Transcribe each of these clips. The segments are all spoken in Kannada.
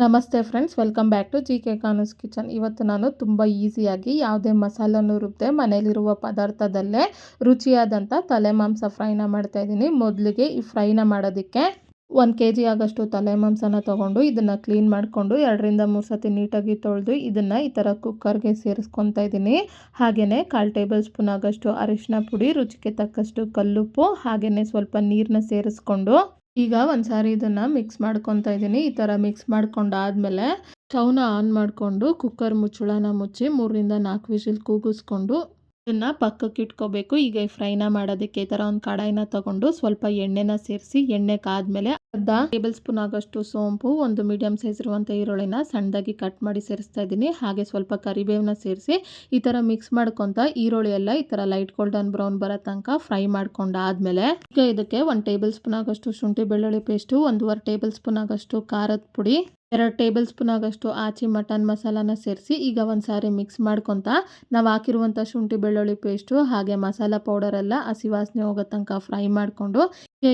ನಮಸ್ತೆ friends, welcome back to G K ಕಾನೂಸ್ ಕಿಚನ್. ಇವತ್ತು ನಾನು ತುಂಬ ಈಸಿಯಾಗಿ ಯಾವುದೇ ಮಸಾಲನೂ ರುಬ್ಬದೆ ಮನೇಲಿರುವ ಪದಾರ್ಥದಲ್ಲೇ ರುಚಿಯಾದಂಥ ತಲೆ ಮಾಂಸ ಫ್ರೈನ ಮಾಡ್ತಾಯಿದ್ದೀನಿ. ಮೊದಲಿಗೆ ಈ ಫ್ರೈನ ಮಾಡೋದಕ್ಕೆ 1 kg ಆಗೋಷ್ಟು ತಲೆ ಮಾಂಸನ ತೊಗೊಂಡು ಇದನ್ನು ಕ್ಲೀನ್ ಮಾಡಿಕೊಂಡು 2ರಿಂದ 3 ಸತಿ ನೀಟಾಗಿ ತೊಳೆದು ಇದನ್ನು ಈ ಥರ ಕುಕ್ಕರ್ಗೆ ಸೇರಿಸ್ಕೊತಾ ಇದ್ದೀನಿ. ಹಾಗೆಯೇ 1/4 ಟೇಬಲ್ ಸ್ಪೂನ್ ಆಗೋಷ್ಟು ಅರಿಶಿನ ಪುಡಿ, ರುಚಿಗೆ ತಕ್ಕಷ್ಟು ಕಲ್ಲುಪ್ಪು, ಹಾಗೆಯೇ ಸ್ವಲ್ಪ ನೀರನ್ನ ಸೇರಿಸ್ಕೊಂಡು ಈಗ ಒಂದು ಸಾರಿ ಇದನ್ನು ಮಿಕ್ಸ್ ಮಾಡ್ಕೊತಾ ಇದ್ದೀನಿ. ಈ ಥರ ಮಿಕ್ಸ್ ಮಾಡ್ಕೊಂಡಾದ್ಮೇಲೆ ಸ್ಟವ್ನ ಆನ್ ಮಾಡಿಕೊಂಡು ಕುಕ್ಕರ್ ಮುಚ್ಚಳನ ಮುಚ್ಚಿ 3ರಿಂದ 4 ವಿಷಿಲ್ ಕೂಗಿಸ್ಕೊಂಡು ಇದನ್ನು ಪಕ್ಕಕ್ಕೆ ಇಟ್ಕೋಬೇಕು. ಈಗ ಈ ಫ್ರೈನ ಮಾಡೋದಕ್ಕೆ ಈ ಥರ ಒಂದು ಕಡಾಯಿನ ತಗೊಂಡು ಸ್ವಲ್ಪ ಎಣ್ಣೆನ ಸೇರಿಸಿ ಎಣ್ಣೆ ಕಾದ್ಮೇಲೆ 1/2 ಟೇಬಲ್ ಸ್ಪೂನ್ ಆಗೋಷ್ಟು ಸೋಂಪು, 1 ಮೀಡಿಯಂ ಸೈಜ್ ಇರುವಂಥ ಈರುಳ್ಳಿನ ಸಣ್ಣದಾಗಿ ಕಟ್ ಮಾಡಿ ಸೇರಿಸ್ತಾ ಇದ್ದೀನಿ. ಹಾಗೆ ಸ್ವಲ್ಪ ಕರಿಬೇವನ್ನ ಸೇರಿಸಿ ಈ ಥರ ಮಿಕ್ಸ್ ಮಾಡ್ಕೊತ ಈರುಳ್ಳಿ ಎಲ್ಲ ಈ ಥರ ಲೈಟ್ ಗೋಲ್ಡನ್ ಬ್ರೌನ್ ಬರೋ ತನಕ ಫ್ರೈ ಮಾಡ್ಕೊಂಡಾದ್ಮೇಲೆ ಈಗ ಇದಕ್ಕೆ 1 ಟೇಬಲ್ ಸ್ಪೂನ್ ಆಗೋಷ್ಟು ಶುಂಠಿ ಬೆಳ್ಳುಳ್ಳಿ ಪೇಸ್ಟು, 1.5 ಟೇಬಲ್ ಸ್ಪೂನ್ ಆಗೋಷ್ಟು ಖಾರದ ಪುಡಿ, 2 ಟೇಬಲ್ ಸ್ಪೂನ್ ಆಗೋಷ್ಟು ಆಚಿ ಮಟನ್ ಮಸಾಲಾನ ಸೇರಿಸಿ ಈಗ ಒಂದು ಸಾರಿ ಮಿಕ್ಸ್ ಮಾಡ್ಕೊತ ನಾವು ಹಾಕಿರುವಂಥ ಶುಂಠಿ ಬೆಳ್ಳುಳ್ಳಿ ಪೇಸ್ಟು ಹಾಗೆ ಮಸಾಲ ಪೌಡರ್ ಎಲ್ಲ ಹಸಿ ವಾಸನೆ ಹೋಗೋ ತನಕ ಫ್ರೈ ಮಾಡಿಕೊಂಡು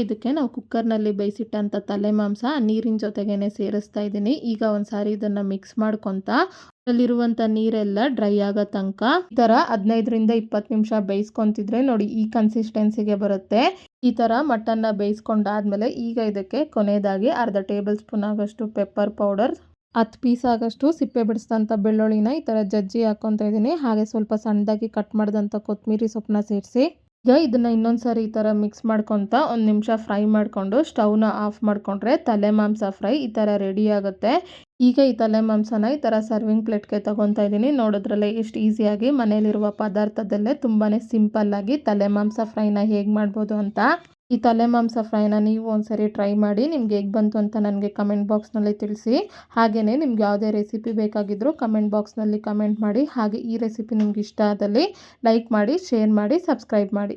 ಇದಕ್ಕೆ ನಾವು ಕುಕ್ಕರ್ನಲ್ಲಿ ಬೇಯಿಸಿಟ್ಟಂಥ ತಲೆ ಮಾಂಸ ನೀರಿನ ಜೊತೆಗೇನೆ ಸೇರಿಸ್ತಾ ಇದ್ದೀನಿ. ಈಗ ಒಂದು ಸಾರಿ ಇದನ್ನು ಮಿಕ್ಸ್ ಮಾಡ್ಕೊತ ಅಲ್ಲಿರುವಂಥ ನೀರೆಲ್ಲ ಡ್ರೈ ಆಗೋ ತನಕ ಈ ಥರ 15ರಿಂದ 20 ನಿಮಿಷ ಬೇಯಿಸ್ಕೊತಿದ್ರೆ ನೋಡಿ ಈ ಕನ್ಸಿಸ್ಟೆನ್ಸಿಗೆ ಬರುತ್ತೆ. ಈ ಥರ ಮಟನ್ನ ಬೇಯಿಸ್ಕೊಂಡಾದ್ಮೇಲೆ ಈಗ ಇದಕ್ಕೆ ಕೊನೆಯದಾಗಿ 1/2 ಟೇಬಲ್ ಸ್ಪೂನ್ ಆಗೋಷ್ಟು ಪೆಪ್ಪರ್ ಪೌಡರ್, 10 ಪೀಸ್ ಆಗೋಷ್ಟು ಸಿಪ್ಪೆ ಬಿಡಿಸಿದಂಥ ಬೆಳ್ಳುಳ್ಳಿನ ಈ ಥರ ಜಜ್ಜಿ ಹಾಕ್ಕೊತಾ ಇದ್ದೀನಿ. ಹಾಗೆ ಸ್ವಲ್ಪ ಸಣ್ಣದಾಗಿ ಕಟ್ ಮಾಡಿದಂಥ ಕೊತ್ತಂಬರಿ ಸೊಪ್ಪನ್ನ ಸೇರಿಸಿ ಈಗ ಇದನ್ನು ಇನ್ನೊಂದು ಸಾರಿ ಈ ಥರ ಮಿಕ್ಸ್ ಮಾಡ್ಕೊತ 1 ನಿಮಿಷ ಫ್ರೈ ಮಾಡಿಕೊಂಡು ಸ್ಟವ್ನ ಆಫ್ ಮಾಡಿಕೊಂಡ್ರೆ ತಲೆ ಮಾಂಸ ಫ್ರೈ ಈ ಥರ ರೆಡಿ ಆಗುತ್ತೆ. ಈಗ ಈ ತಲೆ ಮಾಂಸನ ಈ ಥರ ಸರ್ವಿಂಗ್ ಪ್ಲೇಟ್ಗೆ ತೊಗೊತಾ ಇದ್ದೀನಿ. ನೋಡಿದ್ರಲ್ಲೇ ಎಷ್ಟು ಈಸಿಯಾಗಿ ಮನೇಲಿರುವ ಪದಾರ್ಥದಲ್ಲೇ ತುಂಬಾ ಸಿಂಪಲ್ಲಾಗಿ ತಲೆ ಮಾಂಸ ಫ್ರೈನ ಹೇಗೆ ಮಾಡ್ಬೋದು ಅಂತ. ಈ ತಲೆ ಮಾಂಸ ಫ್ರೈನ ನೀವು ಒಂದ್ಸರಿ ಟ್ರೈ ಮಾಡಿ ನಿಮ್ಗೆ ಹೇಗೆ ಬಂತು ಅಂತ ನನಗೆ ಕಮೆಂಟ್ ಬಾಕ್ಸ್ನಲ್ಲಿ ತಿಳಿಸಿ. ಹಾಗೆಯೇ ನಿಮ್ಗೆ ಯಾವುದೇ ರೆಸಿಪಿ ಬೇಕಾಗಿದ್ದರೂ ಕಮೆಂಟ್ ಬಾಕ್ಸ್ನಲ್ಲಿ ಕಮೆಂಟ್ ಮಾಡಿ. ಹಾಗೆ ಈ ರೆಸಿಪಿ ನಿಮ್ಗೆ ಇಷ್ಟ ಆದಲ್ಲಿ ಲೈಕ್ ಮಾಡಿ, ಶೇರ್ ಮಾಡಿ, ಸಬ್ಸ್ಕ್ರೈಬ್ ಮಾಡಿ.